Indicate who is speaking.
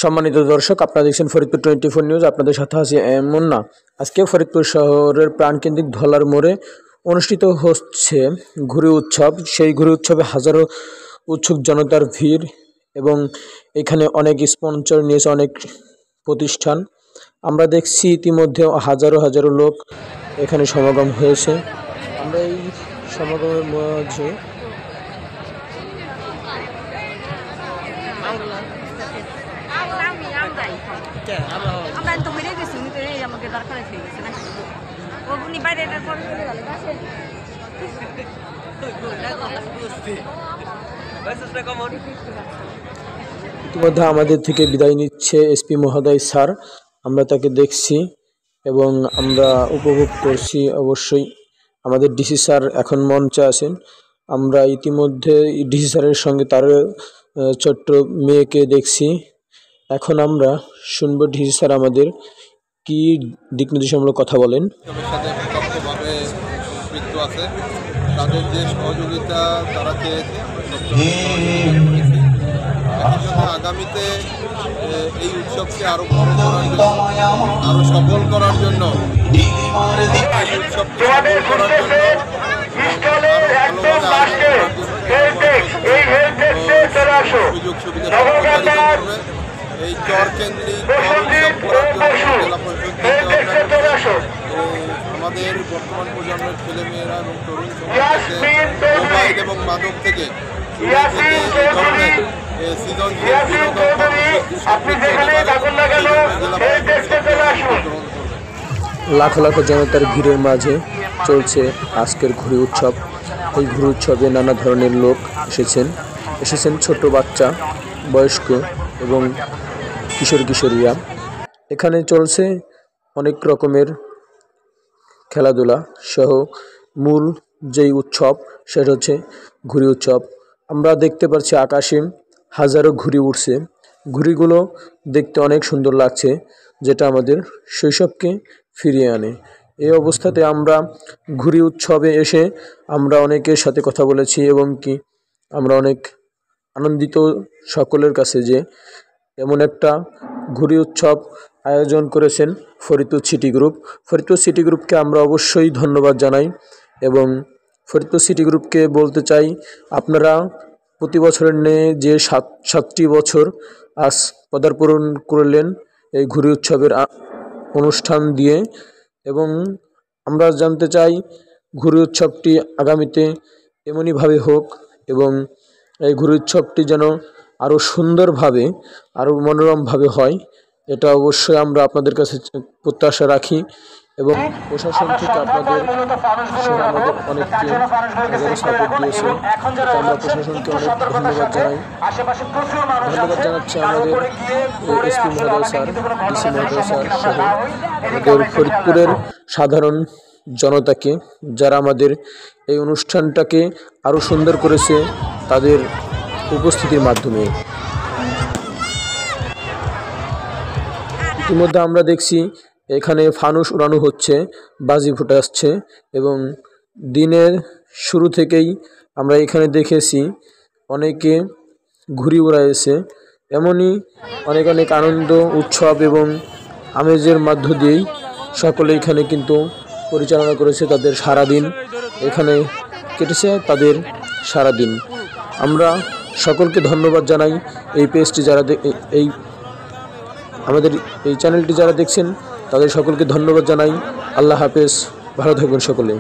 Speaker 1: সম্মানিত দর্শক, আপনারা দেখছেন ফরিদপুর 24 নিউজ। আপনাদের সাথে আছি এমন না। আজকে ফরিদপুর শহরের প্রাণকেন্দ্রিক ধলার মোড়ে অনুষ্ঠিত হচ্ছে ঘুড়ি উৎসব। সেই ঘুড়ি উৎসবে হাজারো উৎসুক জনতার ভিড় এবং এখানে অনেক স্পন্সর নিয়েছে অনেক প্রতিষ্ঠান। আমরা দেখছি ইতিমধ্যে হাজারো হাজারো লোক এখানে সমাগম হয়েছে। আমরা এই সমাগমের মাঝে ইতিমধ্যে আমাদের থেকে বিদায় নিচ্ছে এসপি মহোদয় স্যার। আমরা তাকে দেখছি এবং আমরা উপভোগ করছি। অবশ্যই আমাদের ডিসি স্যার এখন মঞ্চে আছেন। আমরা ইতিমধ্যে ডিসি স্যারের সঙ্গে তার ছোট্ট মেয়েকে দেখছি। এখন আমরা শুনবো ডিসি স্যার আমাদের কি দিক নির্দেশমূলক কথা বলেন।
Speaker 2: তাদের যে সহযোগিতা তারা চেয়েছে, আগামীতে এই উৎসবকে আরো বড় করার জন্য, আরো সফল করার জন্য, সুযোগ সুবিধা এই চর কেন্দ্রিক জেলা পরিষদ আমাদের বর্তমান প্রজন্মের ছেলেমেয়েরা এবং তরুণ সমাজকে মোবাইল এবং মাদক থেকে
Speaker 1: লাখো লাখো জনতার ভিড়ের মাঝে চলছে আজকের ঘুড়ি উৎসব। এই ঘুড়ি উৎসবে নানা ধরনের লোক এসেছেন ছোট বাচ্চা, বয়স্ক এবং কিশোর কিশোরীরা। এখানে চলছে অনেক রকমের খেলাধুলা সহ মূল যেই উৎসব সেটা হচ্ছে ঘুড়ি উৎসব। আমরা দেখতে পাচ্ছি আকাশে হাজারো ঘুড়ি উড়ছে। ঘুড়িগুলো দেখতে অনেক সুন্দর লাগছে, যেটা আমাদের শৈশবকে ফিরিয়ে আনে। এই অবস্থাতে আমরা ঘুড়ি উৎসবে এসে আমরা অনেকের সাথে কথা বলেছি এবং আমরা অনেক আনন্দিত সকলের কাছে যে এমন একটা ঘুড়ি উৎসব আয়োজন করেছেন Faridpur city group. Faridpur city গ্রুপকে আমরা অবশ্যই ধন্যবাদ জানাই এবং ফরিদপুর সিটি গ্রুপকে বলতে চাই, আপনারা প্রতি বছরের ন্যায় যে সাতটি বছর আজ পদার্পণ করলেন এই ঘুড়ি উৎসবের অনুষ্ঠান দিয়ে, এবং আমরা জানতে চাই ঘুড়ি উৎসবটি আগামীতে এমনইভাবে হোক এবং এই ঘুড়ি উৎসবটি যেন আরও সুন্দরভাবে, আরও মনোরমভাবে হয়। এটা অবশ্যই আমরা আপনাদের কাছে প্রত্যাশা রাখি এবং প্রশাসন থেকে আপনাদের আমাদের অনেককে সাপোর্ট দিয়েছে। আমরা প্রশাসনকে অনেক ধন্যবাদ জানাই। ধন্যবাদ জানাচ্ছি আমাদের এসপি মহোদয় স্যার, ডিসি মহোদয় স্যার সহ আমাদের ফরিদপুরের সাধারণ জনতাকে, যারা আমাদের এই অনুষ্ঠানটাকে আরও সুন্দর করেছে তাদের উপস্থিতির মাধ্যমে। ইতিমধ্যে আমরা দেখছি এখানে ফানুস উড়ানো হচ্ছে, বাজি ফুটাচ্ছে এবং দিনের শুরু থেকেই আমরা এখানে দেখেছি অনেকে ঘুড়ি উড়াইছে। এমনই অনেক অনেক আনন্দ, উৎসব এবং আমেজের মধ্য দিয়েই সকলে এখানে কিন্তু পরিচালনা করেছে তাদের সারাদিন, এখানে কেটেছে তাদের সারাদিন। আমরা সকলকে ধন্যবাদ জানাই। এই পেজটি যারা আমাদের এই চ্যানেলটি যারা দেখছেন তাদের সকলকে ধন্যবাদ জানাই। আল্লাহ হাফেজ, ভালো থাকবেন সকলে।